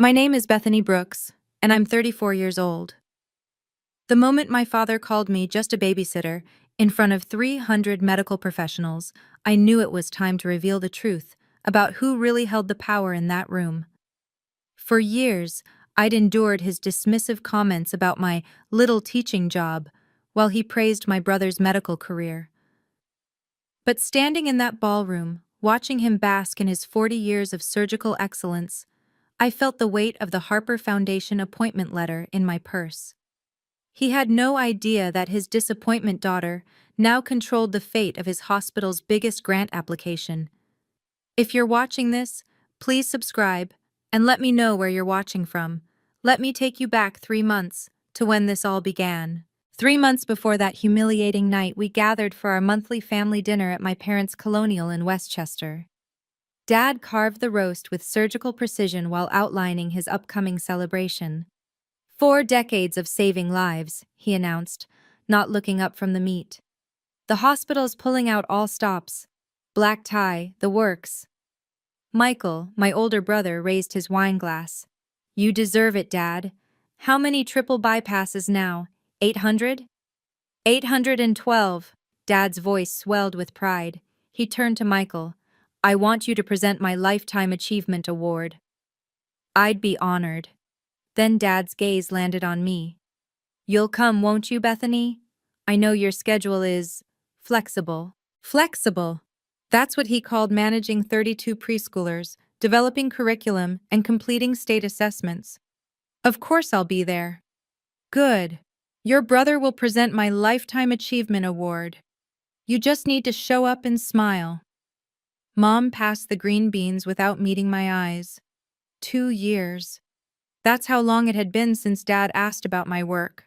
My name is Bethany Brooks, and I'm 34 years old. The moment my father called me just a babysitter in front of 300 medical professionals, I knew it was time to reveal the truth about who really held the power in that room. For years, I'd endured his dismissive comments about my little teaching job while he praised my brother's medical career. But standing in that ballroom, watching him bask in his 40 years of surgical excellence, I felt the weight of the Harper Foundation appointment letter in my purse. He had no idea that his disappointment daughter now controlled the fate of his hospital's biggest grant application. If you're watching this, please subscribe and let me know where you're watching from. Let me take you back 3 months to when this all began. 3 months before that humiliating night, we gathered for our monthly family dinner at my parents' colonial in Westchester. Dad carved the roast with surgical precision while outlining his upcoming celebration. 4 decades of saving lives, he announced, not looking up from the meat. The hospital's pulling out all stops. Black tie, the works. Michael, my older brother, raised his wine glass. You deserve it, Dad. How many triple bypasses now? 800? 812. Dad's voice swelled with pride. He turned to Michael. I want you to present my Lifetime Achievement Award. I'd be honored. Then Dad's gaze landed on me. You'll come, won't you, Bethany? I know your schedule is flexible. Flexible. That's what he called managing 32 preschoolers, developing curriculum, and completing state assessments. Of course I'll be there. Good. Your brother will present my Lifetime Achievement Award. You just need to show up and smile. Mom passed the green beans without meeting my eyes. 2 years. That's how long it had been since Dad asked about my work.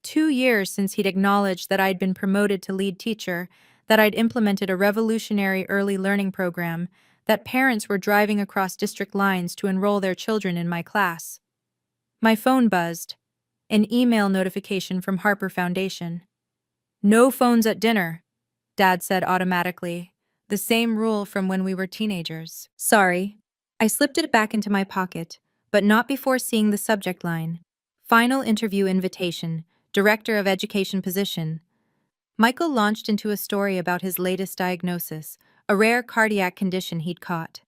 2 years since he'd acknowledged that I'd been promoted to lead teacher, that I'd implemented a revolutionary early learning program, that parents were driving across district lines to enroll their children in my class. My phone buzzed. An email notification from Harper Foundation. No phones at dinner, Dad said automatically. The same rule from when we were teenagers. Sorry. I slipped it back into my pocket, but not before seeing the subject line. Final interview invitation, Director of Education position. Michael launched into a story about his latest diagnosis, a rare cardiac condition he'd caught.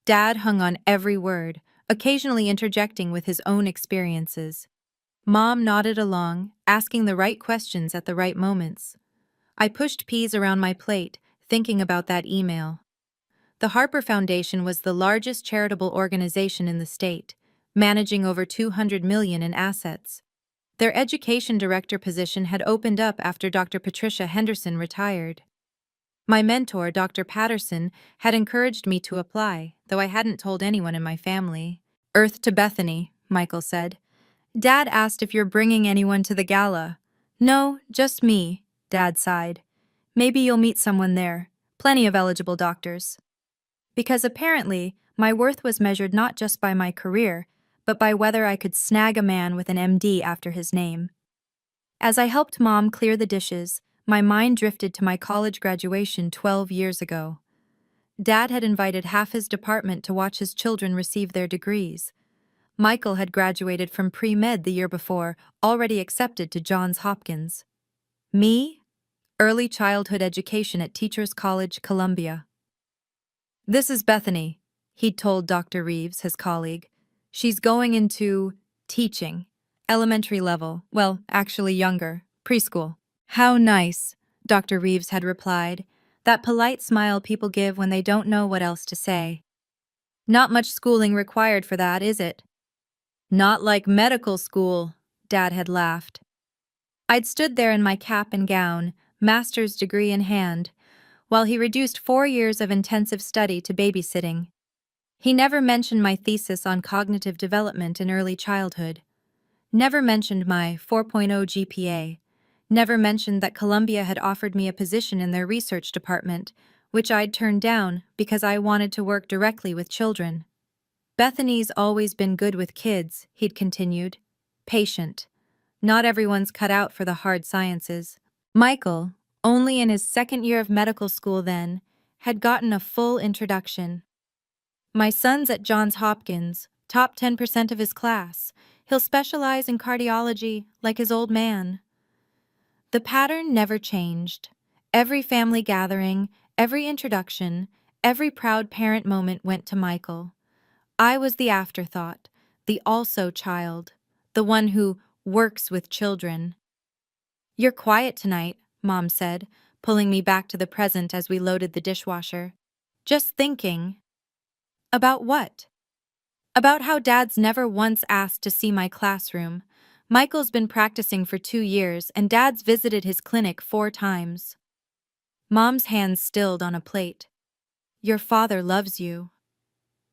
Dad hung on every word, occasionally interjecting with his own experiences. Mom nodded along, asking the right questions at the right moments. I pushed peas around my plate, thinking about that email. The Harper Foundation was the largest charitable organization in the state, managing over $200 million in assets. Their education director position had opened up after Dr. Patricia Henderson retired. My mentor, Dr. Patterson, had encouraged me to apply, though I hadn't told anyone in my family. Earth to Bethany, Michael said. Dad asked if you're bringing anyone to the gala. No, just me, Dad sighed. Maybe you'll meet someone there. Plenty of eligible doctors. Because apparently, my worth was measured not just by my career, but by whether I could snag a man with an MD after his name. As I helped Mom clear the dishes, my mind drifted to my college graduation 12 years ago. Dad had invited half his department to watch his children receive their degrees. Michael had graduated from pre-med the year before, already accepted to Johns Hopkins. Me? Early childhood education at Teachers College, Columbia. This is Bethany, he'd told Dr. Reeves, his colleague. She's going into teaching. Elementary level, well, actually younger, preschool. How nice, Dr. Reeves had replied, that polite smile people give when they don't know what else to say. Not much schooling required for that, is it? Not like medical school, Dad had laughed. I'd stood there in my cap and gown, master's degree in hand, while he reduced 4 years of intensive study to babysitting. He never mentioned my thesis on cognitive development in early childhood. Never mentioned my 4.0 GPA. Never mentioned that Columbia had offered me a position in their research department, which I'd turned down because I wanted to work directly with children. Bethany's always been good with kids, he'd continued. Patient. Not everyone's cut out for the hard sciences. Michael, only in his second year of medical school then, had gotten a full introduction. My son's at Johns Hopkins, top 10% of his class. He'll specialize in cardiology like his old man. The pattern never changed. Every family gathering, every introduction, every proud parent moment went to Michael. I was the afterthought, the also child, the one who works with children. "You're quiet tonight," Mom said, pulling me back to the present as we loaded the dishwasher. "Just thinking." "About what?" "About how Dad's never once asked to see my classroom. Michael's been practicing for 2 years, and Dad's visited his clinic 4 times. Mom's hands stilled on a plate. "Your father loves you."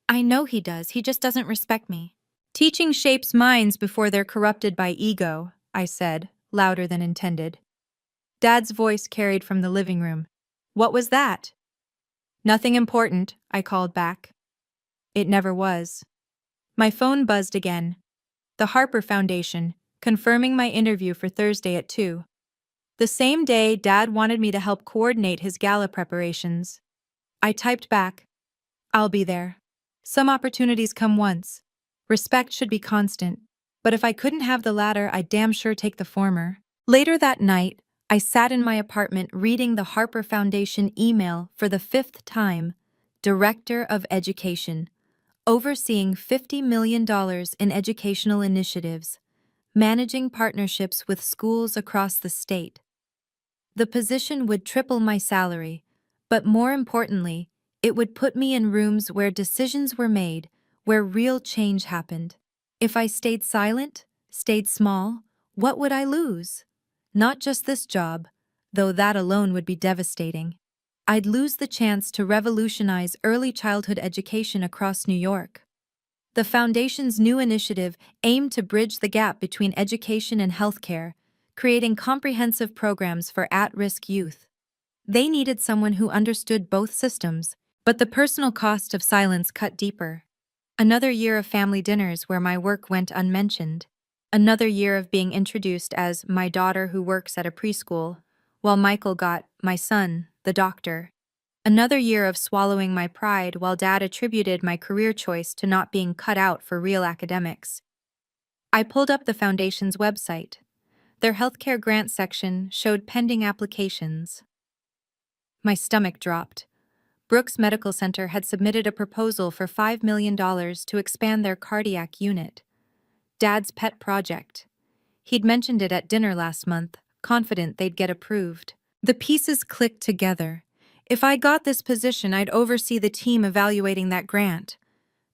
"I know he does, he just doesn't respect me." "Teaching shapes minds before they're corrupted by ego," I said, louder than intended. Dad's voice carried from the living room. "What was that?" "Nothing important," I called back. It never was. My phone buzzed again. The Harper Foundation, confirming my interview for Thursday at 2. The same day, Dad wanted me to help coordinate his gala preparations. I typed back, "I'll be there. Some opportunities come once. Respect should be constant. But if I couldn't have the latter, I'd damn sure take the former." Later that night, I sat in my apartment reading the Harper Foundation email for the 5th time. Director of Education, overseeing $50 million in educational initiatives, managing partnerships with schools across the state. The position would triple my salary, but more importantly, it would put me in rooms where decisions were made, where real change happened. If I stayed silent, stayed small, what would I lose? Not just this job, though that alone would be devastating. I'd lose the chance to revolutionize early childhood education across New York. The Foundation's new initiative aimed to bridge the gap between education and healthcare, creating comprehensive programs for at-risk youth. They needed someone who understood both systems, but the personal cost of silence cut deeper. Another year of family dinners where my work went unmentioned. Another year of being introduced as my daughter who works at a preschool, while Michael got my son, the doctor. Another year of swallowing my pride while Dad attributed my career choice to not being cut out for real academics. I pulled up the Foundation's website. Their healthcare grant section showed pending applications. My stomach dropped. Brooks Medical Center had submitted a proposal for $5 million to expand their cardiac unit. Dad's pet project. He'd mentioned it at dinner last month, confident they'd get approved. The pieces clicked together. If I got this position, I'd oversee the team evaluating that grant.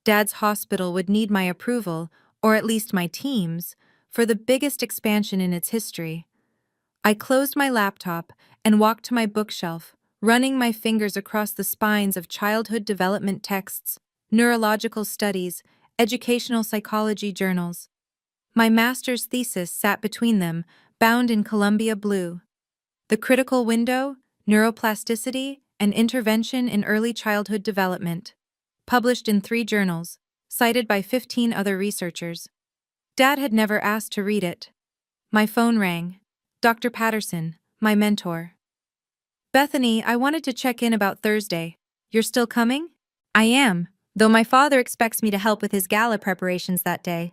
Dad's hospital would need my approval, or at least my team's, for the biggest expansion in its history. I closed my laptop and walked to my bookshelf, running my fingers across the spines of childhood development texts, neurological studies, educational psychology journals. My master's thesis sat between them, bound in Columbia blue. The Critical Window, Neuroplasticity, and Intervention in Early Childhood Development. Published in 3 journals, cited by 15 other researchers. Dad had never asked to read it. My phone rang. Dr. Patterson, my mentor. "Bethany, I wanted to check in about Thursday. You're still coming?" "I am, though my father expects me to help with his gala preparations that day."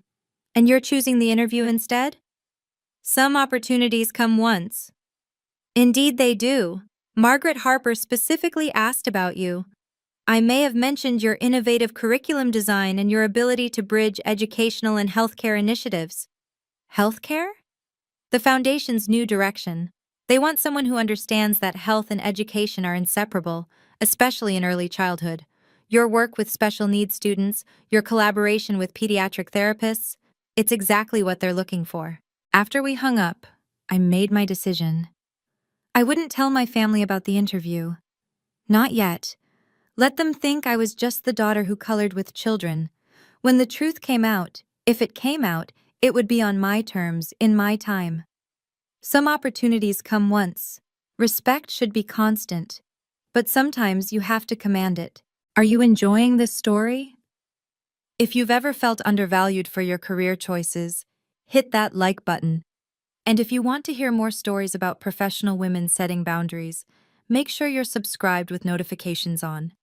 "And you're choosing the interview instead?" "Some opportunities come once." "Indeed they do. Margaret Harper specifically asked about you. I may have mentioned your innovative curriculum design and your ability to bridge educational and healthcare initiatives." "Healthcare?" "The Foundation's new direction. They want someone who understands that health and education are inseparable, especially in early childhood. Your work with special needs students, your collaboration with pediatric therapists, it's exactly what they're looking for." After we hung up, I made my decision. I wouldn't tell my family about the interview. Not yet. Let them think I was just the daughter who colored with children. When the truth came out, if it came out, it would be on my terms, in my time. Some opportunities come once. Respect should be constant. But sometimes you have to command it. Are you enjoying this story? If you've ever felt undervalued for your career choices, hit that like button. And if you want to hear more stories about professional women setting boundaries, make sure you're subscribed with notifications on.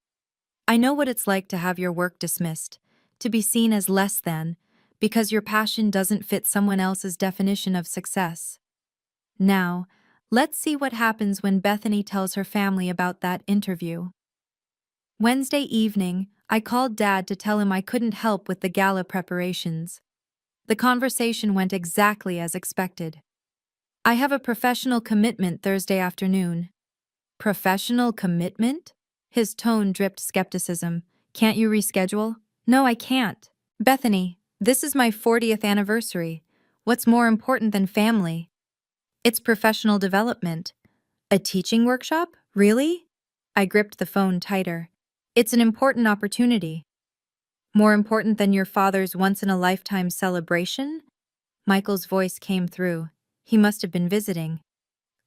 I know what it's like to have your work dismissed, to be seen as less than, because your passion doesn't fit someone else's definition of success. Now, let's see what happens when Bethany tells her family about that interview. Wednesday evening, I called Dad to tell him I couldn't help with the gala preparations. The conversation went exactly as expected. I have a professional commitment Thursday afternoon. Professional commitment? His tone dripped skepticism. Can't you reschedule? No, I can't. Bethany, this is my 40th anniversary. What's more important than family? It's professional development. A teaching workshop? Really? I gripped the phone tighter. It's an important opportunity. More important than your father's once-in-a-lifetime celebration? Michael's voice came through. He must have been visiting.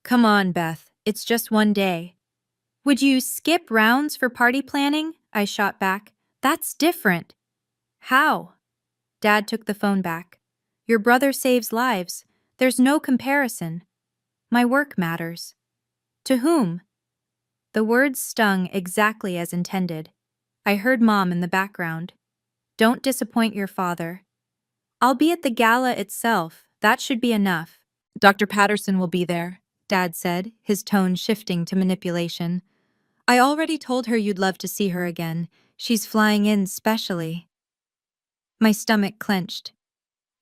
Come on, Beth. It's just one day. Would you skip rounds for party planning? I shot back. That's different. How? Dad took the phone back. Your brother saves lives. There's no comparison. My work matters. To whom? The words stung exactly as intended. I heard Mom in the background. Don't disappoint your father. I'll be at the gala itself. That should be enough. Dr. Patterson will be there, Dad said, his tone shifting to manipulation. I already told her you'd love to see her again. She's flying in specially. My stomach clenched.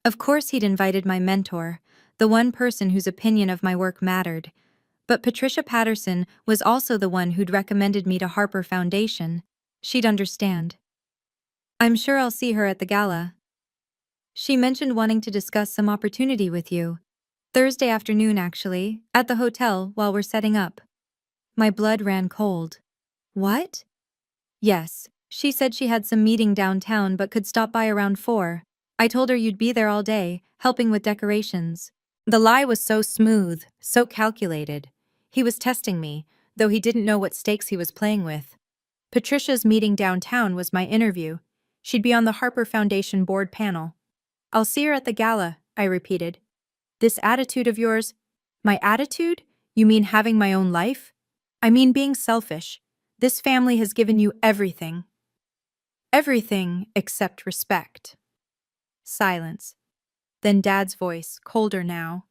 Of course he'd invited my mentor, the one person whose opinion of my work mattered. But Patricia Patterson was also the one who'd recommended me to Harper Foundation. She'd understand. I'm sure I'll see her at the gala. She mentioned wanting to discuss some opportunity with you. Thursday afternoon, actually, at the hotel while we're setting up. My blood ran cold. What? Yes, she said she had some meeting downtown but could stop by around 4. I told her you'd be there all day, helping with decorations. The lie was so smooth, so calculated. He was testing me, though he didn't know what stakes he was playing with. Patricia's meeting downtown was my interview. She'd be on the Harper Foundation board panel. I'll see her at the gala, I repeated. This attitude of yours? My attitude? You mean having my own life? I mean being selfish. This family has given you everything. Everything except respect. Silence. Then Dad's voice, colder now.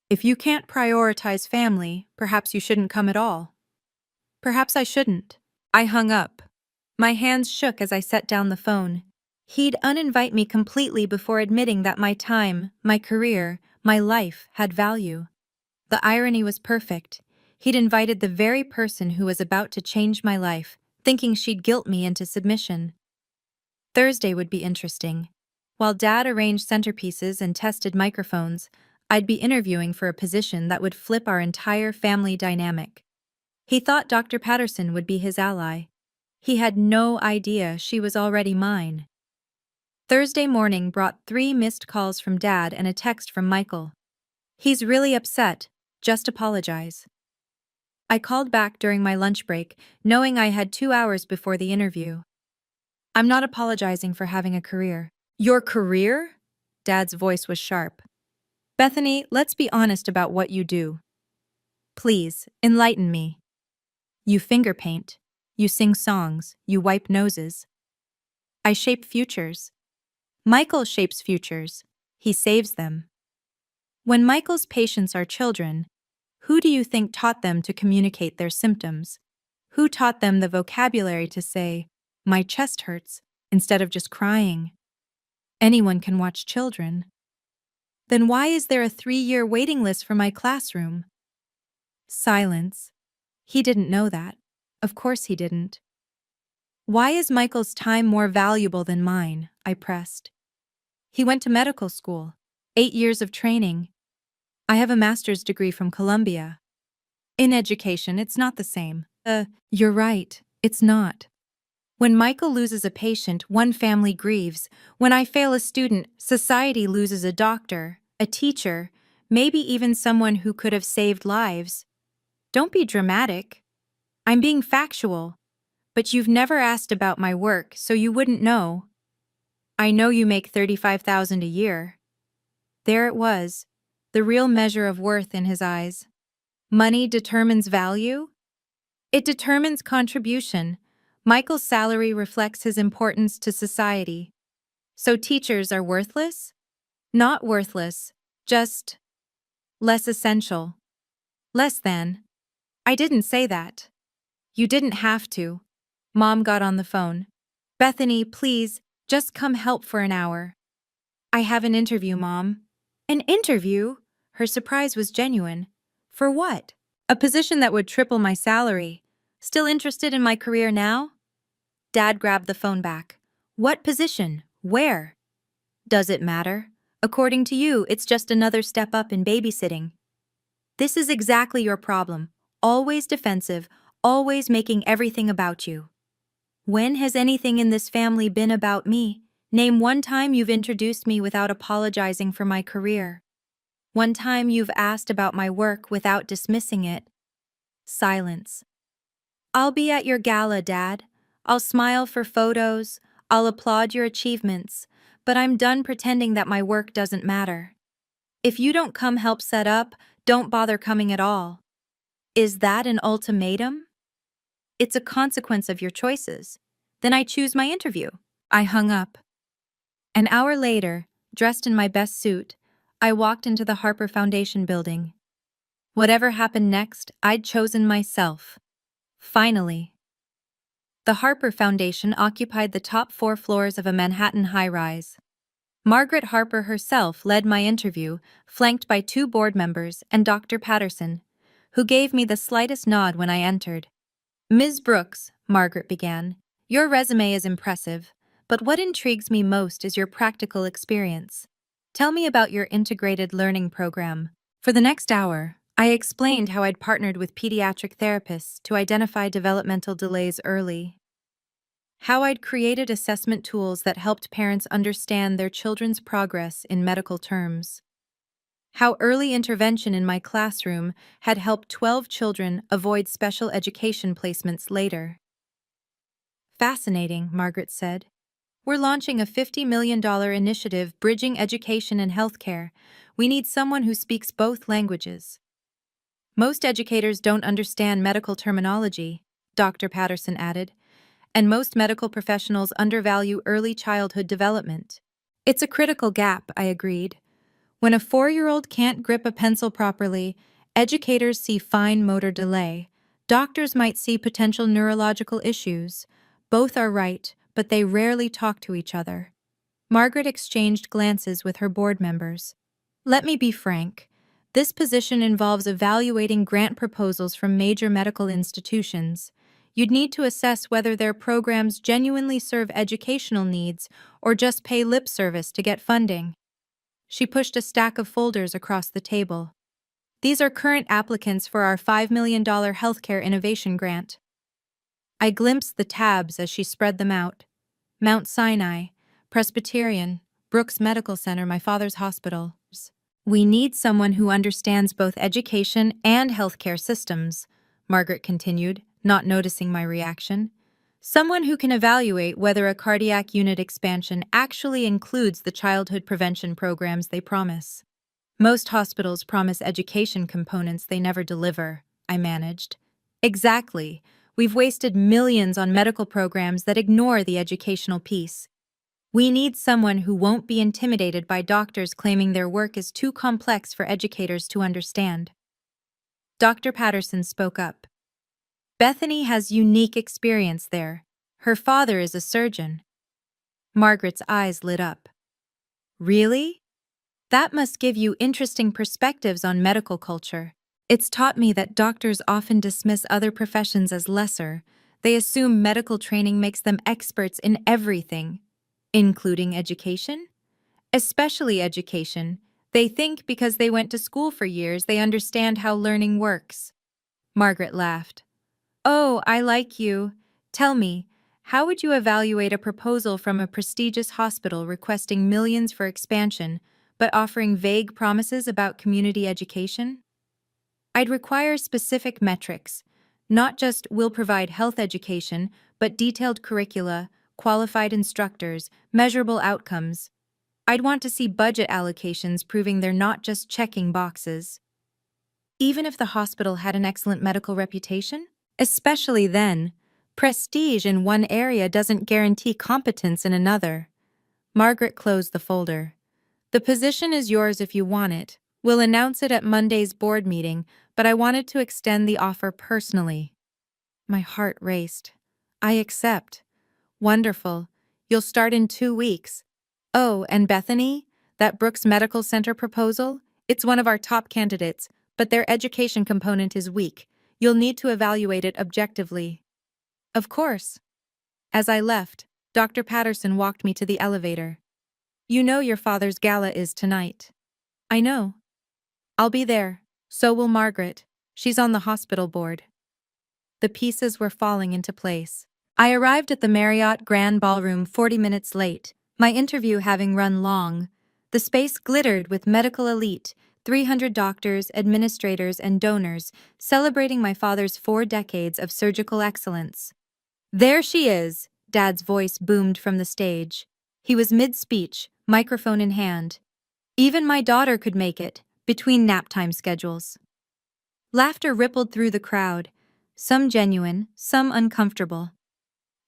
If you can't prioritize family, perhaps you shouldn't come at all. Perhaps I shouldn't. I hung up. My hands shook as I set down the phone. He'd uninvite me completely before admitting that my time, my career, my life had value. The irony was perfect. He'd invited the very person who was about to change my life, thinking she'd guilt me into submission. Thursday would be interesting. While Dad arranged centerpieces and tested microphones, I'd be interviewing for a position that would flip our entire family dynamic. He thought Dr. Patterson would be his ally. He had no idea she was already mine. Thursday morning brought 3 missed calls from Dad and a text from Michael. He's really upset. Just apologize. I called back during my lunch break, knowing I had 2 hours before the interview. I'm not apologizing for having a career. Your career? Dad's voice was sharp. Bethany, let's be honest about what you do. Please, enlighten me. You finger paint. You sing songs. You wipe noses. I shape futures. Michael shapes futures. He saves them. When Michael's patients are children, who do you think taught them to communicate their symptoms? Who taught them the vocabulary to say, "My chest hurts," instead of just crying? Anyone can watch children. Then why is there a 3-year waiting list for my classroom? Silence. He didn't know that. Of course he didn't. Why is Michael's time more valuable than mine? I pressed. He went to medical school. 8 years of training. I have a master's degree from Columbia. In education, it's not the same. You're right, it's not. When Michael loses a patient, one family grieves. When I fail a student, society loses a doctor, a teacher, maybe even someone who could have saved lives. Don't be dramatic. I'm being factual. But you've never asked about my work, so you wouldn't know. I know you make $35,000 a year. There it was, the real measure of worth in his eyes. Money determines value? It determines contribution, Michael's salary reflects his importance to society. So teachers are worthless? Not worthless, just less essential. Less than. I didn't say that. You didn't have to. Mom got on the phone. Bethany, please, just come help for an hour. I have an interview, Mom. An interview? Her surprise was genuine. For what? A position that would triple my salary. Still interested in my career now? Dad grabbed the phone back. What position? Where? Does it matter? According to you, it's just another step up in babysitting. This is exactly your problem. Always defensive, always making everything about you. When has anything in this family been about me? Name one time you've introduced me without apologizing for my career. One time you've asked about my work without dismissing it. Silence. I'll be at your gala, Dad. I'll smile for photos. I'll applaud your achievements. But I'm done pretending that my work doesn't matter. If you don't come help set up, don't bother coming at all. Is that an ultimatum? It's a consequence of your choices. Then I choose my interview. I hung up. An hour later, dressed in my best suit, I walked into the Harper Foundation building. Whatever happened next, I'd chosen myself. Finally. The Harper Foundation occupied the top 4 floors of a Manhattan high-rise. Margaret Harper herself led my interview, flanked by 2 board members and Dr. Patterson, who gave me the slightest nod when I entered. Ms. Brooks, Margaret began, your resume is impressive, but what intrigues me most is your practical experience. Tell me about your integrated learning program. For the next hour, I explained how I'd partnered with pediatric therapists to identify developmental delays early, how I'd created assessment tools that helped parents understand their children's progress in medical terms, how early intervention in my classroom had helped 12 children avoid special education placements later. Fascinating, Margaret said. We're launching a $50 million initiative bridging education and healthcare. We need someone who speaks both languages. Most educators don't understand medical terminology, Dr. Patterson added, and most medical professionals undervalue early childhood development. It's a critical gap, I agreed. When a 4-year-old can't grip a pencil properly, educators see fine motor delay. Doctors might see potential neurological issues. Both are right, but they rarely talk to each other. Margaret exchanged glances with her board members. Let me be frank. This position involves evaluating grant proposals from major medical institutions. You'd need to assess whether their programs genuinely serve educational needs or just pay lip service to get funding. She pushed a stack of folders across the table. These are current applicants for our $5 million healthcare innovation grant. I glimpsed the tabs as she spread them out. Mount Sinai, Presbyterian, Brooks Medical Center, my father's hospital. We need someone who understands both education and healthcare systems, Margaret continued, not noticing my reaction. Someone who can evaluate whether a cardiac unit expansion actually includes the childhood prevention programs they promise. Most hospitals promise education components they never deliver, I managed. Exactly. We've wasted millions on medical programs that ignore the educational piece. We need someone who won't be intimidated by doctors claiming their work is too complex for educators to understand. Dr. Patterson spoke up. Bethany has unique experience there. Her father is a surgeon. Margaret's eyes lit up. Really? That must give you interesting perspectives on medical culture. It's taught me that doctors often dismiss other professions as lesser. They assume medical training makes them experts in everything, including education? Especially education. They think because they went to school for years they understand how learning works. Margaret laughed. Oh, I like you. Tell me, how would you evaluate a proposal from a prestigious hospital requesting millions for expansion, but offering vague promises about community education? I'd require specific metrics, not just will provide health education, but detailed curricula, qualified instructors, measurable outcomes. I'd want to see budget allocations proving they're not just checking boxes. Even if the hospital had an excellent medical reputation? Especially then, Prestige in one area doesn't guarantee competence in another. Margaret closed the folder. The position is yours if you want it. We'll announce it at Monday's board meeting, but I wanted to extend the offer personally. My heart raced. I accept. Wonderful. You'll start in 2 weeks. Oh, and Bethany? That Brooks Medical Center proposal? It's one of our top candidates, but their education component is weak. You'll need to evaluate it objectively. Of course. As I left, Dr. Patterson walked me to the elevator. You know your father's gala is tonight. I know. I'll be there. So will Margaret. She's on the hospital board. The pieces were falling into place. I arrived at the Marriott Grand Ballroom 40 minutes late, my interview having run long. The space glittered with medical elite, 300 doctors, administrators, and donors, celebrating my father's 4 decades of surgical excellence. There she is, Dad's voice boomed from the stage. He was mid-speech, microphone in hand. Even my daughter could make it, between nap-time schedules. Laughter rippled through the crowd, some genuine, some uncomfortable.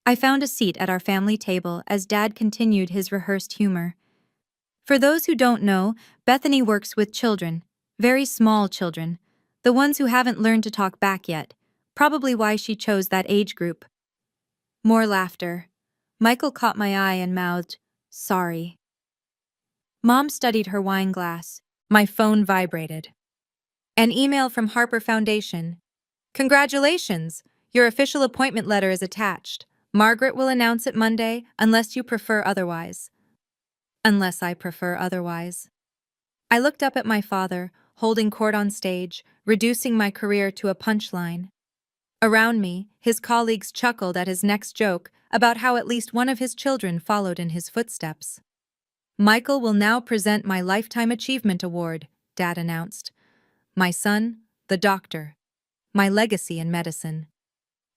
I found a seat at our family table as Dad continued his rehearsed humor. For those who don't know, Bethany works with children, very small children, the ones who haven't learned to talk back yet, probably why she chose that age group. More laughter. Michael caught my eye and mouthed, "Sorry." Mom studied her wine glass. My phone vibrated. An email from Harper Foundation. Congratulations! Your official appointment letter is attached. Margaret will announce it Monday, unless you prefer otherwise. Unless I prefer otherwise. I looked up at my father, holding court on stage, reducing my career to a punchline. Around me, his colleagues chuckled at his next joke about how at least one of his children followed in his footsteps. Michael will now present my Lifetime Achievement Award, Dad announced. My son, the doctor. My legacy in medicine.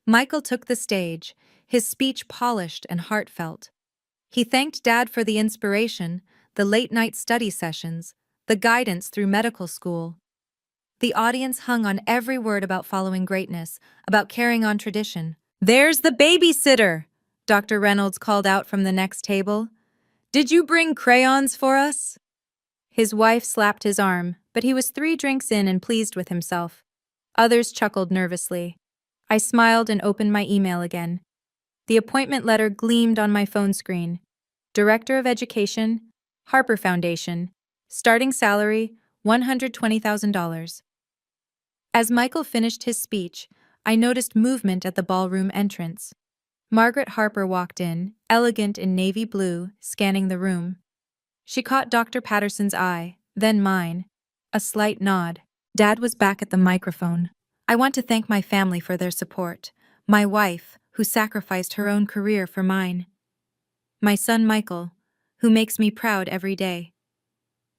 Michael took the stage, his speech polished and heartfelt. He thanked Dad for the inspiration, the late-night study sessions, the guidance through medical school. The audience hung on every word about following greatness, about carrying on tradition. "There's the babysitter!" Dr. Reynolds called out from the next table. "Did you bring crayons for us?" His wife slapped his arm, but he was 3 drinks in and pleased with himself. Others chuckled nervously. I smiled and opened my email again. The appointment letter gleamed on my phone screen. Director of Education, Harper Foundation. Starting salary, $120,000. As Michael finished his speech, I noticed movement at the ballroom entrance. Margaret Harper walked in, elegant in navy blue, scanning the room. She caught Dr. Patterson's eye, then mine. A slight nod. Dad was back at the microphone. I want to thank my family for their support. My wife, who sacrificed her own career for mine. My son Michael, who makes me proud every day.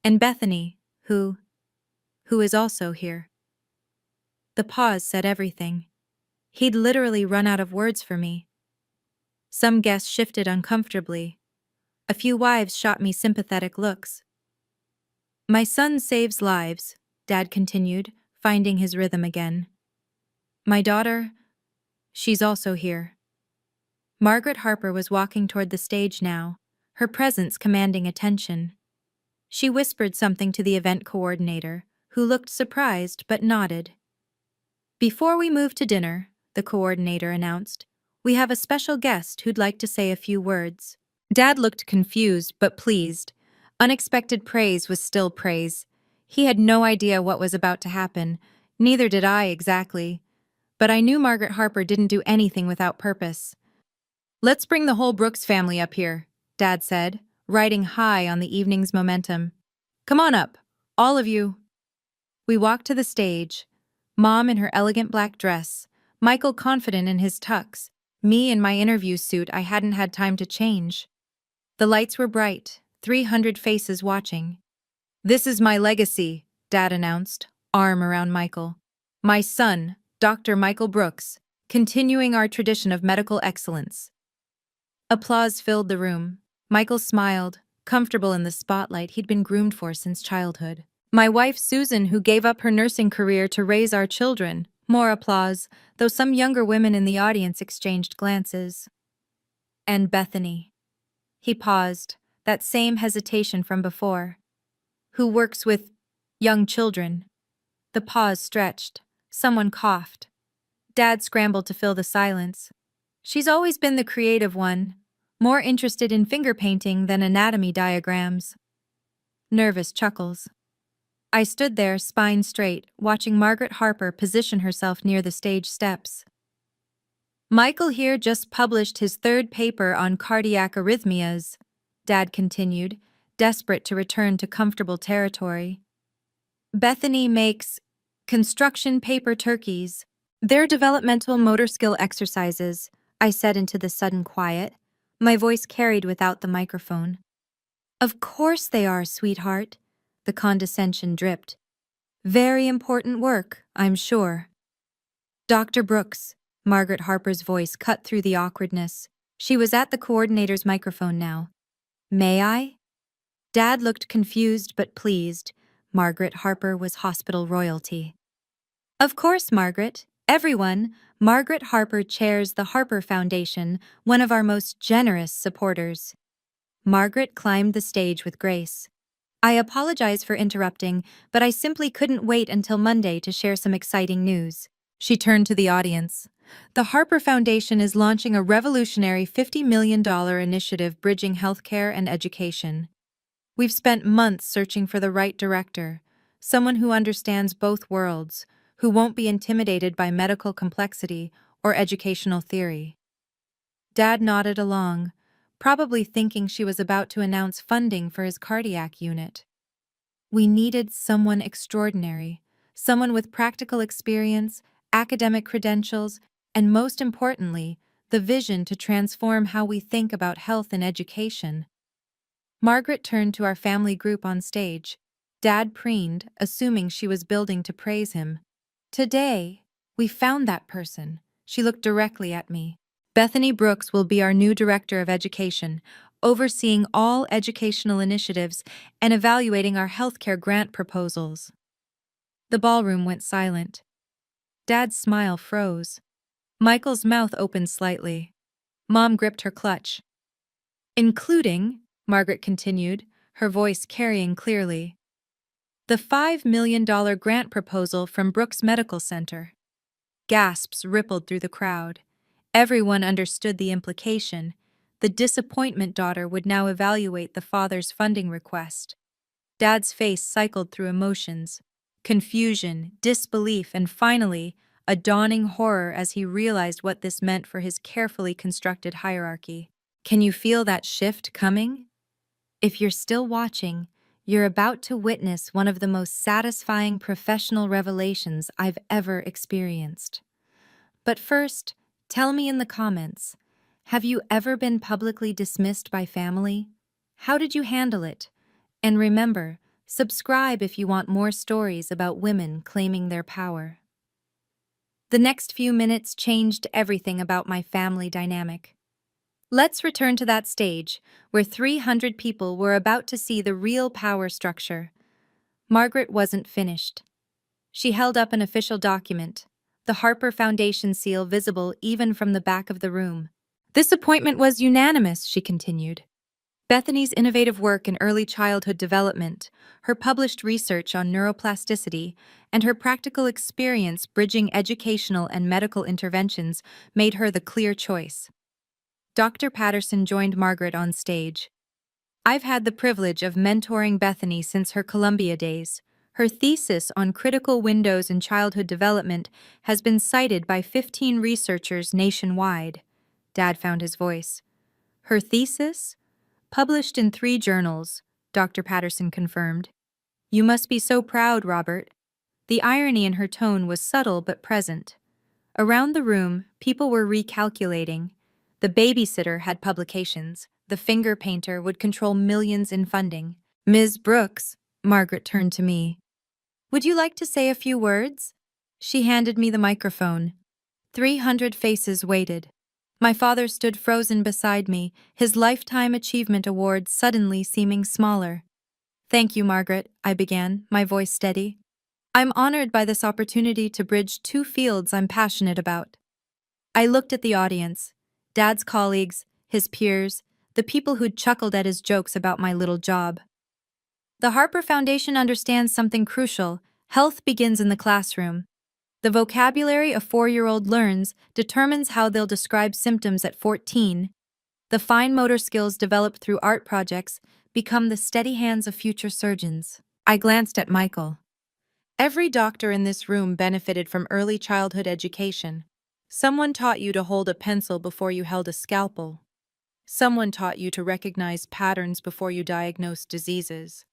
And Bethany, who is also here. The pause said everything. He'd literally run out of words for me. Some guests shifted uncomfortably. A few wives shot me sympathetic looks. My son saves lives, Dad continued, finding his rhythm again. My daughter, she's also here. Margaret Harper was walking toward the stage now, her presence commanding attention. She whispered something to the event coordinator, who looked surprised but nodded. Before we move to dinner, the coordinator announced, we have a special guest who'd like to say a few words. Dad looked confused but pleased. Unexpected praise was still praise. He had no idea what was about to happen, neither did I exactly. But I knew Margaret Harper didn't do anything without purpose. Let's bring the whole Brooks family up here, Dad said, riding high on the evening's momentum. Come on up, all of you. We walked to the stage, Mom in her elegant black dress, Michael confident in his tux, me in my interview suit I hadn't had time to change. The lights were bright, 300 faces watching. This is my legacy, Dad announced, arm around Michael. My son, Dr. Michael Brooks, continuing our tradition of medical excellence. Applause filled the room. Michael smiled, comfortable in the spotlight he'd been groomed for since childhood. My wife Susan, who gave up her nursing career to raise our children, More applause, though some younger women in the audience exchanged glances. And Bethany. He paused, that same hesitation from before. Who works with young children? The pause stretched. Someone coughed. Dad scrambled to fill the silence. She's always been the creative one, more interested in finger painting than anatomy diagrams. Nervous chuckles. I stood there, spine straight, watching Margaret Harper position herself near the stage steps. Michael here just published his third paper on cardiac arrhythmias, Dad continued, desperate to return to comfortable territory. Bethany makes construction paper turkeys. They're developmental motor skill exercises, I said into the sudden quiet, my voice carried without the microphone. Of course they are, sweetheart, the condescension dripped. Very important work, I'm sure. Dr. Brooks, Margaret Harper's voice cut through the awkwardness. She was at the coordinator's microphone now. May I? Dad looked confused but pleased. Margaret Harper was hospital royalty. Of course, Margaret. Everyone. Margaret Harper chairs the Harper Foundation, one of our most generous supporters. Margaret climbed the stage with grace. I apologize for interrupting, but I simply couldn't wait until Monday to share some exciting news. She turned to the audience. The Harper Foundation is launching a revolutionary $50 million initiative bridging healthcare and education. We've spent months searching for the right director, someone who understands both worlds, who won't be intimidated by medical complexity or educational theory. Dad nodded along, probably thinking she was about to announce funding for his cardiac unit. We needed someone extraordinary, someone with practical experience, academic credentials, and most importantly, the vision to transform how we think about health and education. Margaret turned to our family group on stage. Dad preened, assuming she was building to praise him. Today, we found that person. She looked directly at me. Bethany Brooks will be our new Director of Education, overseeing all educational initiatives and evaluating our healthcare grant proposals. The ballroom went silent. Dad's smile froze. Michael's mouth opened slightly. Mom gripped her clutch. Including, Margaret continued, her voice carrying clearly, the $5 million grant proposal from Brooks Medical Center. Gasps rippled through the crowd. Everyone understood the implication. The disappointment daughter would now evaluate the father's funding request. Dad's face cycled through emotions. Confusion, disbelief, and finally, a dawning horror as he realized what this meant for his carefully constructed hierarchy. Can you feel that shift coming? If you're still watching, you're about to witness one of the most satisfying professional revelations I've ever experienced. But first, tell me in the comments, have you ever been publicly dismissed by family? How did you handle it? And remember, subscribe if you want more stories about women claiming their power. The next few minutes changed everything about my family dynamic. Let's return to that stage, where 300 people were about to see the real power structure. Margaret wasn't finished. She held up an official document, the Harper Foundation seal visible even from the back of the room. This appointment was unanimous, she continued. Bethany's innovative work in early childhood development, her published research on neuroplasticity, and her practical experience bridging educational and medical interventions made her the clear choice. Dr. Patterson joined Margaret on stage. I've had the privilege of mentoring Bethany since her Columbia days. Her thesis on critical windows in childhood development has been cited by 15 researchers nationwide. Dad found his voice. Her thesis? Published in 3 journals, Dr. Patterson confirmed. You must be so proud, Robert. The irony in her tone was subtle but present. Around the room, people were recalculating. The Babysitter had publications. The finger painter would control millions in funding. Ms. Brooks, Margaret turned to me. Would you like to say a few words? She handed me the microphone. 300 faces waited. My father stood frozen beside me, his Lifetime Achievement Award suddenly seeming smaller. Thank you, Margaret, I began, my voice steady. I'm honored by this opportunity to bridge two fields I'm passionate about. I looked at the audience, Dad's colleagues, his peers, the people who'd chuckled at his jokes about my little job. The Harper Foundation understands something crucial: health begins in the classroom. The vocabulary a 4-year-old learns determines how they'll describe symptoms at 14. The fine motor skills developed through art projects become the steady hands of future surgeons. I glanced at Michael. Every doctor in this room benefited from early childhood education. Someone taught you to hold a pencil before you held a scalpel. Someone taught you to recognize patterns before you diagnosed diseases.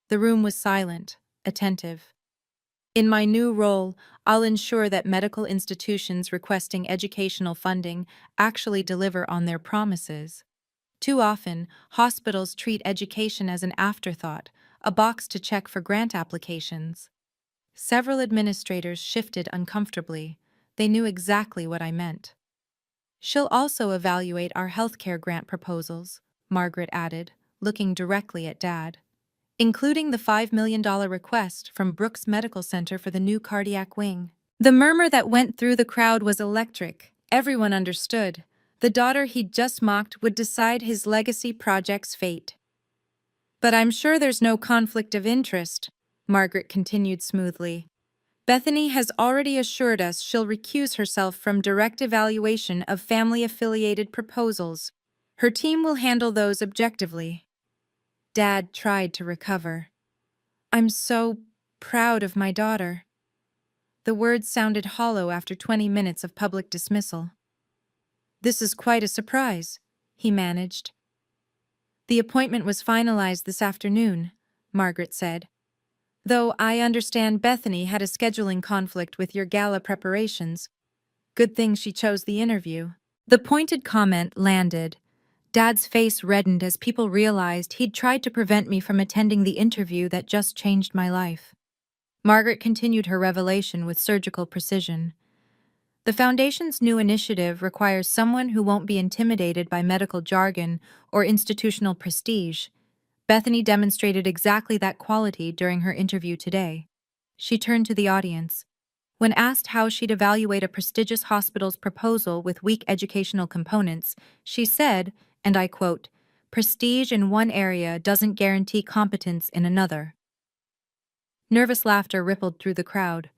The room was silent, attentive. In my new role, I'll ensure that medical institutions requesting educational funding actually deliver on their promises. Too often, hospitals treat education as an afterthought, a box to check for grant applications. Several administrators shifted uncomfortably. They knew exactly what I meant. She'll also evaluate our healthcare grant proposals, Margaret added, looking directly at Dad, including the $5 million request from Brooks Medical Center for the new cardiac wing. The murmur that went through the crowd was electric. Everyone understood. The daughter he'd just mocked would decide his legacy project's fate. But I'm sure there's no conflict of interest, Margaret continued smoothly. Bethany has already assured us she'll recuse herself from direct evaluation of family-affiliated proposals. Her team will handle those objectively. Dad tried to recover. I'm so proud of my daughter. The words sounded hollow after 20 minutes of public dismissal. This is quite a surprise, he managed. The appointment was finalized this afternoon, Margaret said. Though I understand Bethany had a scheduling conflict with your gala preparations. Good thing she chose the interview. The pointed comment landed. Dad's face reddened as people realized he'd tried to prevent me from attending the interview that just changed my life. Margaret continued her revelation with surgical precision. The Foundation's new initiative requires someone who won't be intimidated by medical jargon or institutional prestige. Bethany demonstrated exactly that quality during her interview today. She turned to the audience. When asked how she'd evaluate a prestigious hospital's proposal with weak educational components, she said, and I quote, "Prestige in one area doesn't guarantee competence in another." Nervous laughter rippled through the crowd.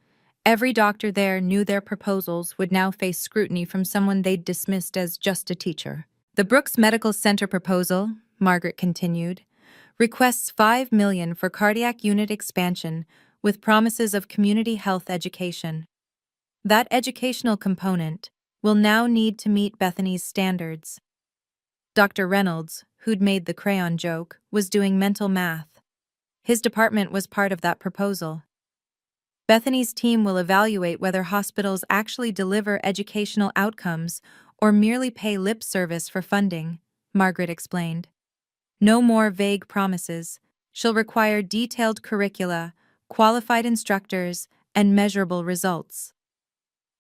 Every doctor there knew their proposals would now face scrutiny from someone they'd dismissed as just a teacher. The Brooks Medical Center proposal, Margaret continued, requests $5 million for cardiac unit expansion with promises of community health education. That educational component will now need to meet Bethany's standards. Dr. Reynolds, who'd made the crayon joke, was doing mental math. His department was part of that proposal. Bethany's team will evaluate whether hospitals actually deliver educational outcomes or merely pay lip service for funding, Margaret explained. No more vague promises. She'll require detailed curricula, qualified instructors, and measurable results.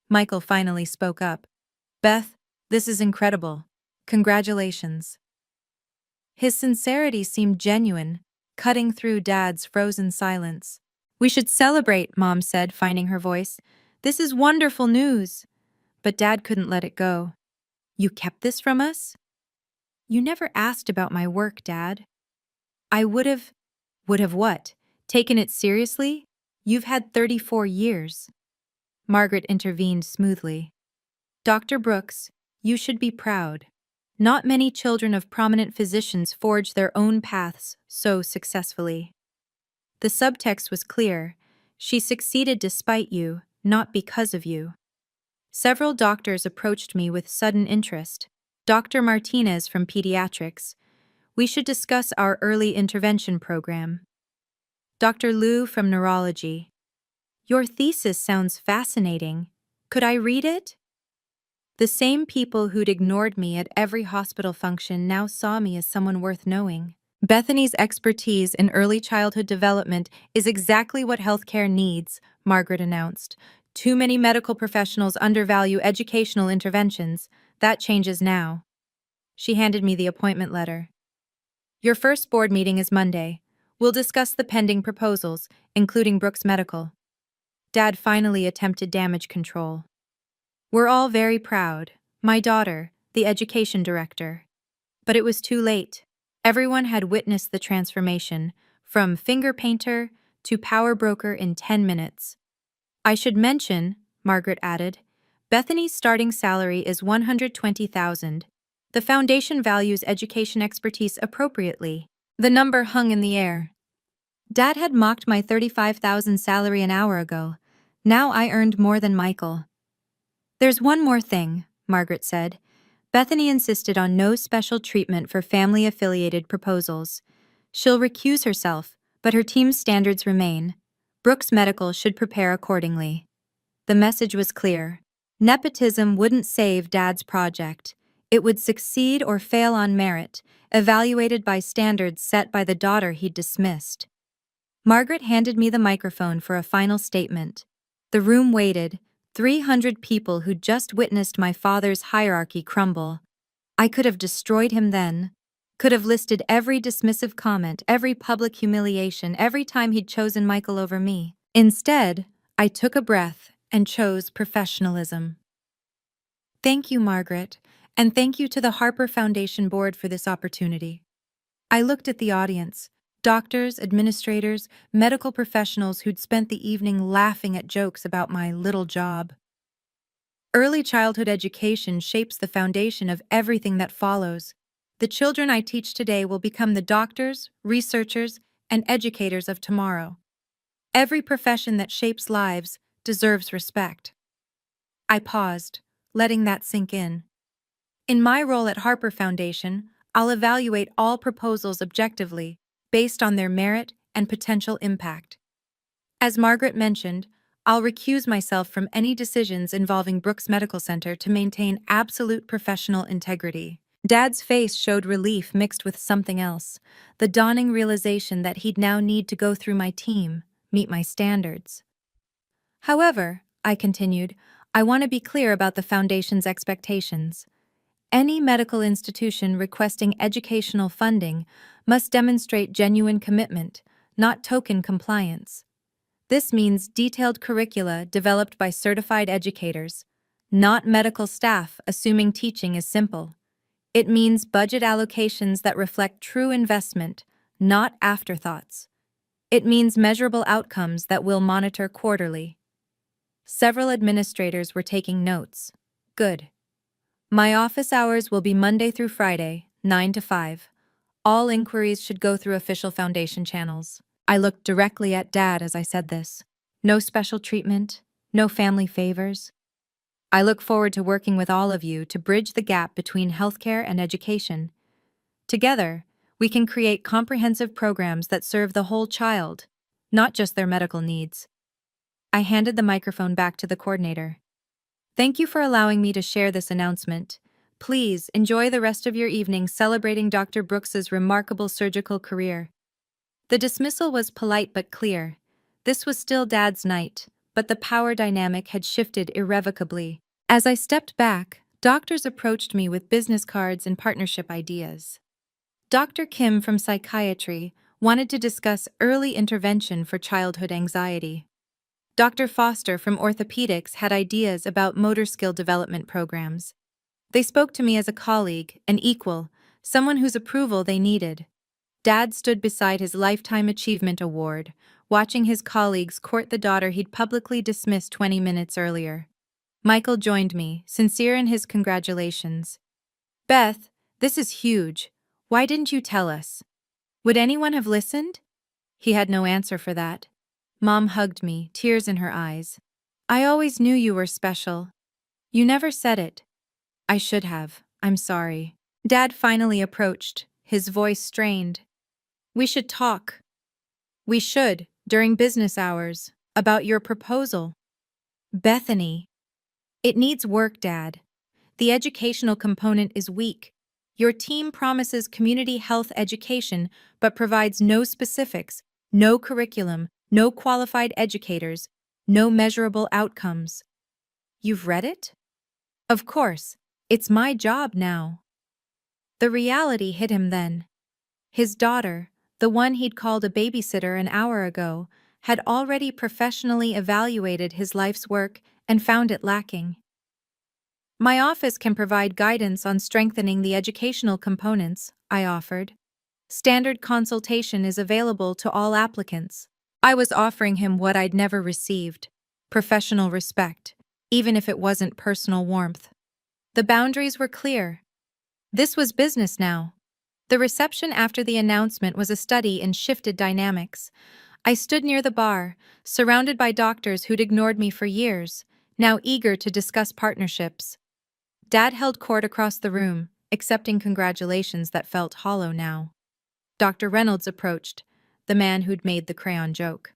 Michael finally spoke up. Beth, this is incredible. Congratulations. His sincerity seemed genuine, cutting through Dad's frozen silence. We should celebrate, Mom said, finding her voice. This is wonderful news. But Dad couldn't let it go. You kept this from us? You never asked about my work, Dad. I would have what? Taken it seriously? You've had 34 years. Margaret intervened smoothly. Dr. Brooks, you should be proud. Not many children of prominent physicians forge their own paths so successfully. The subtext was clear. She succeeded despite you, not because of you. Several doctors approached me with sudden interest. Dr. Martinez from Pediatrics. We should discuss our early intervention program. Dr. Liu from Neurology. Your thesis sounds fascinating. Could I read it? The same people who'd ignored me at every hospital function now saw me as someone worth knowing. Bethany's expertise in early childhood development is exactly what healthcare needs, Margaret announced. Too many medical professionals undervalue educational interventions. That changes now. She handed me the appointment letter. Your first board meeting is Monday. We'll discuss the pending proposals, including Brooks Medical. Dad finally attempted damage control. We're all very proud. My daughter, the education director. But it was too late. Everyone had witnessed the transformation, from finger painter to power broker in 10 minutes. I should mention, Margaret added, Bethany's starting salary is $120,000. The foundation values education expertise appropriately. The number hung in the air. Dad had mocked my $35,000 salary an hour ago. Now I earned more than Michael. There's one more thing, Margaret said. Bethany insisted on no special treatment for family-affiliated proposals. She'll recuse herself, but her team's standards remain. Brooks Medical should prepare accordingly. The message was clear. Nepotism wouldn't save Dad's project. It would succeed or fail on merit, evaluated by standards set by the daughter he'd dismissed. Margaret handed me the microphone for a final statement. The room waited, 300 people who'd just witnessed my father's hierarchy crumble. I could have destroyed him then. Could have listed every dismissive comment, every public humiliation, every time he'd chosen Michael over me. Instead, I took a breath and chose professionalism. Thank you, Margaret, and thank you to the Harper Foundation Board for this opportunity. I looked at the audience. Doctors, administrators, medical professionals who'd spent the evening laughing at jokes about my little job. Early childhood education shapes the foundation of everything that follows. The children I teach today will become the doctors, researchers, and educators of tomorrow. Every profession that shapes lives deserves respect. I paused, letting that sink in. In my role at Harper Foundation, I'll evaluate all proposals objectively, based on their merit and potential impact. As Margaret mentioned, I'll recuse myself from any decisions involving Brooks Medical Center to maintain absolute professional integrity. Dad's face showed relief mixed with something else, the dawning realization that he'd now need to go through my team, meet my standards. However, I continued, I want to be clear about the Foundation's expectations. Any medical institution requesting educational funding must demonstrate genuine commitment, not token compliance. This means detailed curricula developed by certified educators, not medical staff assuming teaching is simple. It means budget allocations that reflect true investment, not afterthoughts. It means measurable outcomes that we'll monitor quarterly. Several administrators were taking notes. Good. My office hours will be Monday through Friday, 9 to 5. All inquiries should go through official Foundation channels. I looked directly at Dad as I said this. No special treatment, no family favors. I look forward to working with all of you to bridge the gap between healthcare and education. Together, we can create comprehensive programs that serve the whole child, not just their medical needs. I handed the microphone back to the coordinator. Thank you for allowing me to share this announcement. Please enjoy the rest of your evening celebrating Dr. Brooks's remarkable surgical career. The dismissal was polite but clear. This was still Dad's night, but the power dynamic had shifted irrevocably. As I stepped back, doctors approached me with business cards and partnership ideas. Dr. Kim from psychiatry wanted to discuss early intervention for childhood anxiety. Dr. Foster from orthopedics had ideas about motor skill development programs. They spoke to me as a colleague, an equal, someone whose approval they needed. Dad stood beside his Lifetime Achievement Award, watching his colleagues court the daughter he'd publicly dismissed 20 minutes earlier. Michael joined me, sincere in his congratulations. Beth, this is huge. Why didn't you tell us? Would anyone have listened? He had no answer for that. Mom hugged me, tears in her eyes. I always knew you were special. You never said it. I should have. I'm sorry. Dad finally approached, his voice strained. We should talk. We should, during business hours, about your proposal. Bethany. It needs work, Dad. The educational component is weak. Your team promises community health education but provides no specifics, no curriculum, no qualified educators, no measurable outcomes. You've read it? Of course, it's my job now. The reality hit him then. His daughter, The one he'd called a babysitter an hour ago had already professionally evaluated his life's work and found it lacking. My office can provide guidance on strengthening the educational components, I offered. Standard consultation is available to all applicants. I was offering him what I'd never received: professional respect, even if it wasn't personal warmth. The boundaries were clear. This was business now. The reception after the announcement was a study in shifted dynamics. I stood near the bar, surrounded by doctors who'd ignored me for years, now eager to discuss partnerships. Dad held court across the room, accepting congratulations that felt hollow now. Dr. Reynolds approached, the man who'd made the crayon joke.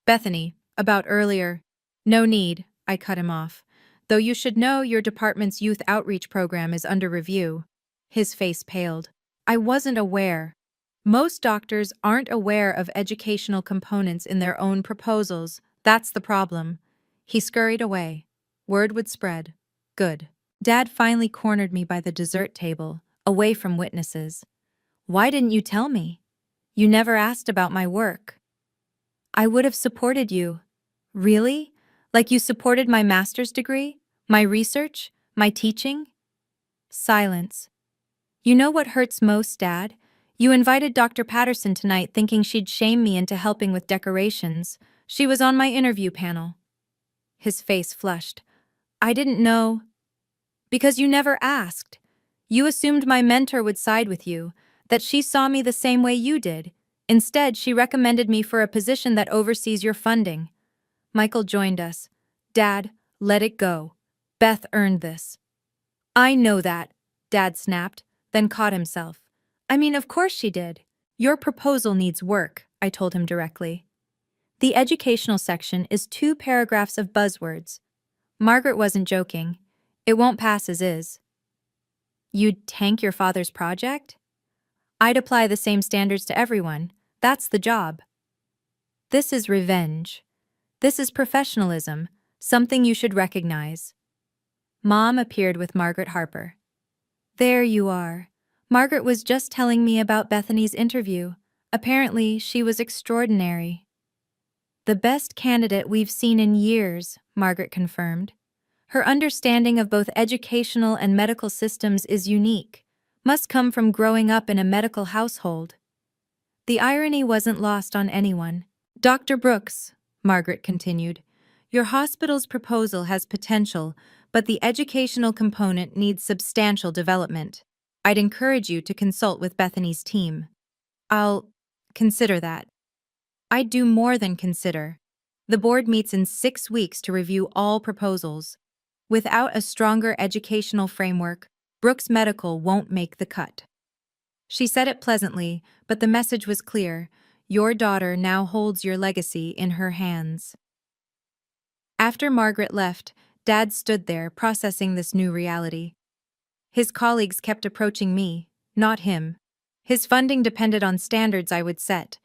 "Bethany, about earlier." "No need," I cut him off. "Though you should know your department's youth outreach program is under review." His face paled. "I wasn't aware." Most doctors aren't aware of educational components in their own proposals. That's the problem. He scurried away. Word would spread. Good. Dad finally cornered me by the dessert table, away from witnesses. "Why didn't you tell me? You never asked about my work." "I would have supported you." "Really? Like you supported my master's degree? My research? My teaching?" Silence. "You know what hurts most, Dad? You invited Dr. Patterson tonight thinking she'd shame me into helping with decorations. She was on my interview panel." His face flushed. "I didn't know." "Because you never asked. You assumed my mentor would side with you, that she saw me the same way you did. Instead, she recommended me for a position that oversees your funding." Michael joined us. "Dad, let it go. Beth earned this." "I know that," Dad snapped, then caught himself. "I mean, of course she did. Your proposal needs work," I told him directly. "The educational section is 2 paragraphs of buzzwords." Margaret wasn't joking. "It won't pass as is." "You'd tank your father's project?" "I'd apply the same standards to everyone. That's the job." "This is revenge. This is professionalism, something you should recognize." Mom appeared with Margaret Harper. "There you are. Margaret was just telling me about Bethany's interview. Apparently, she was extraordinary." "The best candidate we've seen in years," Margaret confirmed. "Her understanding of both educational and medical systems is unique. Must come from growing up in a medical household." The irony wasn't lost on anyone. "Dr. Brooks," Margaret continued, "your hospital's proposal has potential, but the educational component needs substantial development. I'd encourage you to consult with Bethany's team." "I'll consider that." "I'd do more than consider. The board meets in 6 weeks to review all proposals. Without a stronger educational framework, Brooks Medical won't make the cut." She said it pleasantly, but the message was clear. Your daughter now holds your legacy in her hands. After Margaret left, Dad stood there processing this new reality. His colleagues kept approaching me, not him. His funding depended on standards I would set.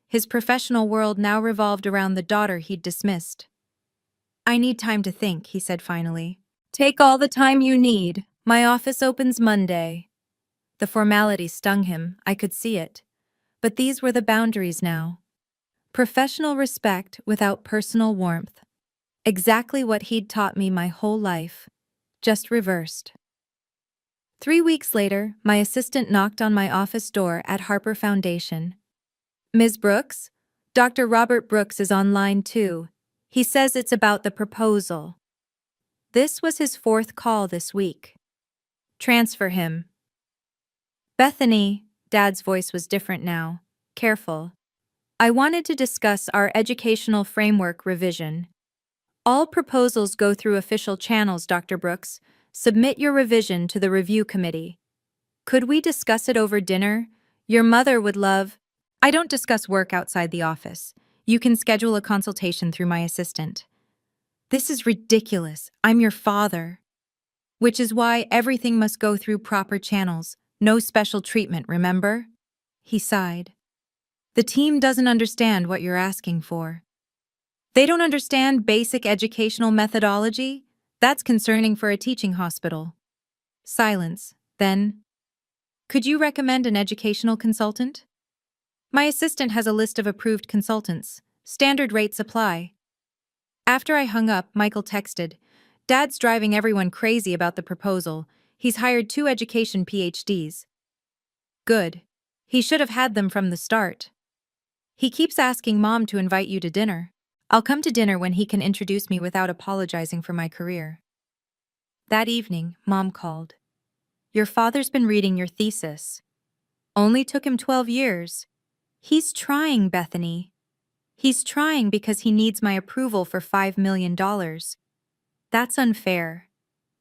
His professional world now revolved around the daughter he'd dismissed. "I need time to think," he said finally. "Take all the time you need. My office opens Monday." The formality stung him, I could see it. But these were the boundaries now. Professional respect without personal warmth. Exactly what he'd taught me my whole life, just reversed. 3 weeks later, my assistant knocked on my office door at Harper Foundation. "Ms. Brooks? Dr. Robert Brooks is on line 2. He says it's about the proposal." This was his 4th call this week. "Transfer him." "Bethany," Dad's voice was different now, careful. "I wanted to discuss our educational framework revision. All proposals go through official channels, Dr. Brooks. Submit your revision to the review committee. Could we discuss it over dinner? Your mother would love—" "I don't discuss work outside the office. You can schedule a consultation through my assistant." "This is ridiculous. I'm your father." "Which is why everything must go through proper channels. No special treatment, remember?" He sighed. "The team doesn't understand what you're asking for." "They don't understand basic educational methodology? That's concerning for a teaching hospital." Silence. Then, "Could you recommend an educational consultant?" My assistant has a list of approved consultants. Standard rates apply. After I hung up, Michael texted, Dad's driving everyone crazy about the proposal. He's hired 2 education PhDs. Good. He should have had them from the start. He keeps asking Mom to invite you to dinner. I'll come to dinner when he can introduce me without apologizing for my career. That evening, Mom called. Your father's been reading your thesis. Only took him 12 years. He's trying, Bethany. He's trying because he needs my approval for $5 million. That's unfair.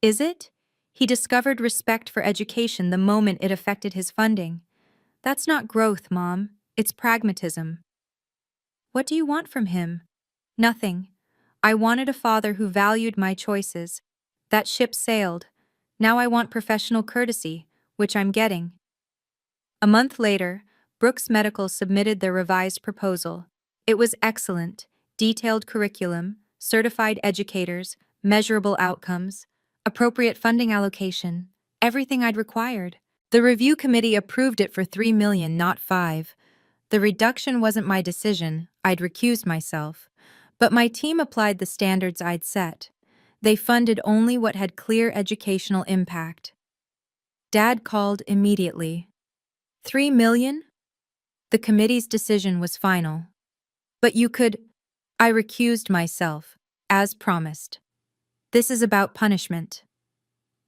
Is it? He discovered respect for education the moment it affected his funding. That's not growth, Mom. It's pragmatism. What do you want from him? Nothing. I wanted a father who valued my choices. That ship sailed. Now I want professional courtesy, which I'm getting. A month later, Brooks Medical submitted their revised proposal. It was excellent. Detailed curriculum, certified educators, measurable outcomes, appropriate funding allocation, everything I'd required. The review committee approved it for $3 million, not 5. The reduction wasn't my decision, I'd recused myself. But my team applied the standards I'd set. They funded only what had clear educational impact. Dad called immediately. $3 million? The committee's decision was final. But you could... I recused myself, as promised. This is about punishment.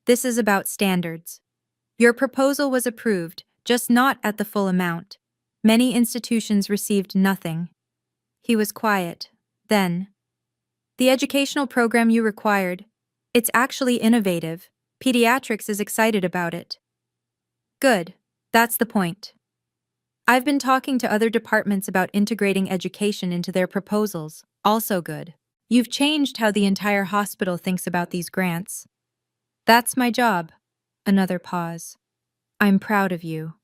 This is about standards. Your proposal was approved, just not at the full amount. Many institutions received nothing. He was quiet. Then, the educational program you required, it's actually innovative. Pediatrics is excited about it. Good. That's the point. I've been talking to other departments about integrating education into their proposals. Also good. You've changed how the entire hospital thinks about these grants. That's my job. Another pause. I'm proud of you.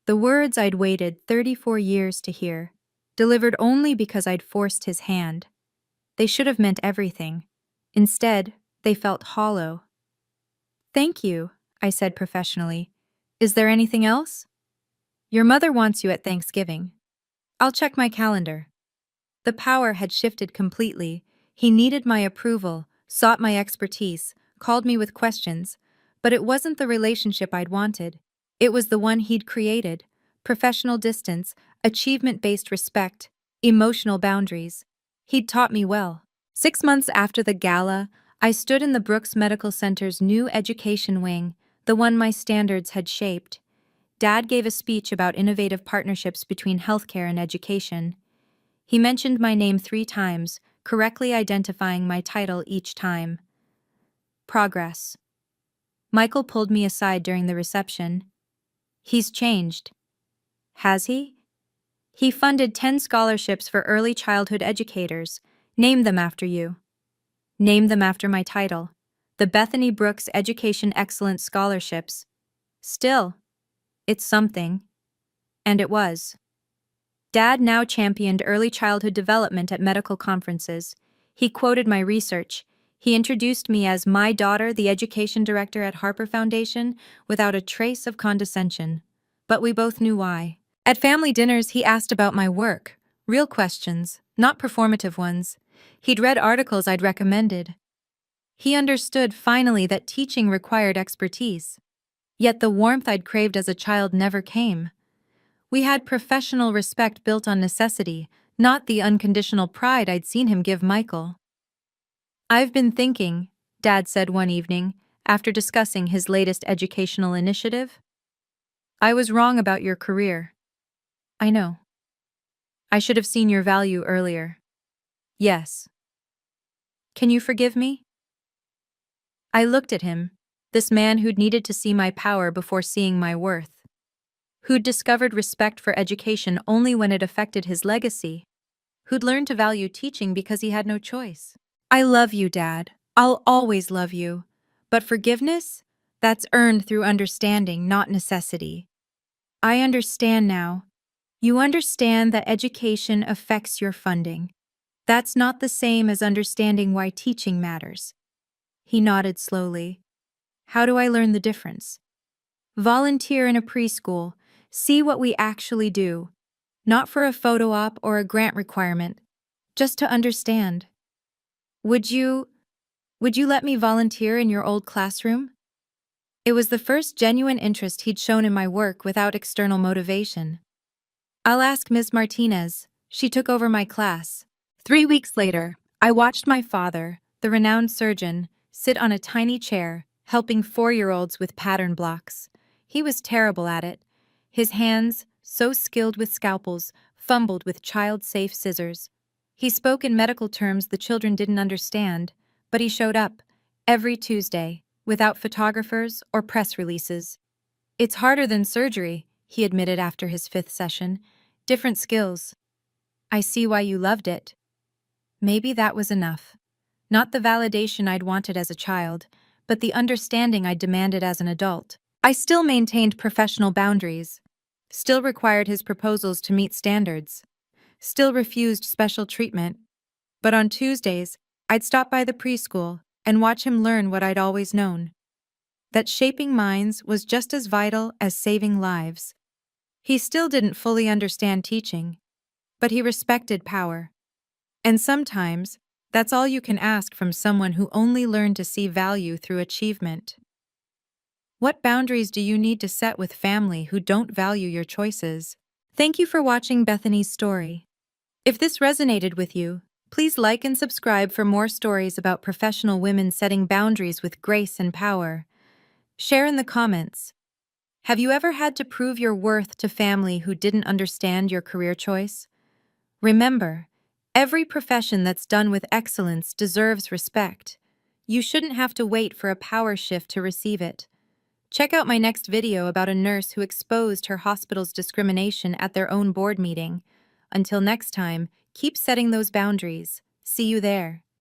The words I'd waited 34 years to hear, delivered only because I'd forced his hand. They should have meant everything. Instead, they felt hollow. Thank you, I said professionally. Is there anything else? Your mother wants you at Thanksgiving. I'll check my calendar. The power had shifted completely. He needed my approval, sought my expertise, called me with questions, but it wasn't the relationship I'd wanted. It was the one he'd created. Professional distance, achievement-based respect, emotional boundaries. He'd taught me well. 6 months after the gala, I stood in the Brooks Medical Center's new education wing, the one my standards had shaped. Dad gave a speech about innovative partnerships between healthcare and education. He mentioned my name 3 times, correctly identifying my title each time. Progress. Michael pulled me aside during the reception. He's changed. Has he? He funded 10 scholarships for early childhood educators. Name them after you. Name them after my title. The Bethany Brooks Education Excellence Scholarships. Still, it's something. And it was. Dad now championed early childhood development at medical conferences. He quoted my research. He introduced me as my daughter, the education director at Harper Foundation, without a trace of condescension. But we both knew why. At family dinners, he asked about my work. Real questions, not performative ones. He'd read articles I'd recommended. He understood finally that teaching required expertise. Yet the warmth I'd craved as a child never came. We had professional respect built on necessity, not the unconditional pride I'd seen him give Michael. I've been thinking, Dad said one evening, after discussing his latest educational initiative. I was wrong about your career. I know. I should have seen your value earlier. Yes. Can you forgive me? I looked at him, this man who'd needed to see my power before seeing my worth. Who'd discovered respect for education only when it affected his legacy. Who'd learned to value teaching because he had no choice. I love you, Dad. I'll always love you. But forgiveness? That's earned through understanding, not necessity. I understand now. You understand that education affects your funding. That's not the same as understanding why teaching matters. He nodded slowly. How do I learn the difference? Volunteer in a preschool. See what we actually do. Not for a photo op or a grant requirement, just to understand. Would you, would you let me volunteer in your old classroom? It was the first genuine interest he'd shown in my work without external motivation. I'll ask Ms. Martinez. She took over my class. 3 weeks later, I watched my father, the renowned surgeon, sit on a tiny chair, helping 4-year-olds with pattern blocks. He was terrible at it. His hands, so skilled with scalpels, fumbled with child-safe scissors. He spoke in medical terms the children didn't understand, but he showed up, every Tuesday, without photographers or press releases. It's harder than surgery, he admitted after his 5th session. Different skills. I see why you loved it. Maybe that was enough. Not the validation I'd wanted as a child, but the understanding I demanded as an adult. I still maintained professional boundaries, still required his proposals to meet standards, still refused special treatment. But on Tuesdays, I'd stop by the preschool and watch him learn what I'd always known: that shaping minds was just as vital as saving lives. He still didn't fully understand teaching, but he respected power. And sometimes, that's all you can ask from someone who only learned to see value through achievement. What boundaries do you need to set with family who don't value your choices? Thank you for watching Bethany's story. If this resonated with you, please like and subscribe for more stories about professional women setting boundaries with grace and power. Share in the comments. Have you ever had to prove your worth to family who didn't understand your career choice? Remember, every profession that's done with excellence deserves respect. You shouldn't have to wait for a power shift to receive it. Check out my next video about a nurse who exposed her hospital's discrimination at their own board meeting. Until next time, keep setting those boundaries. See you there.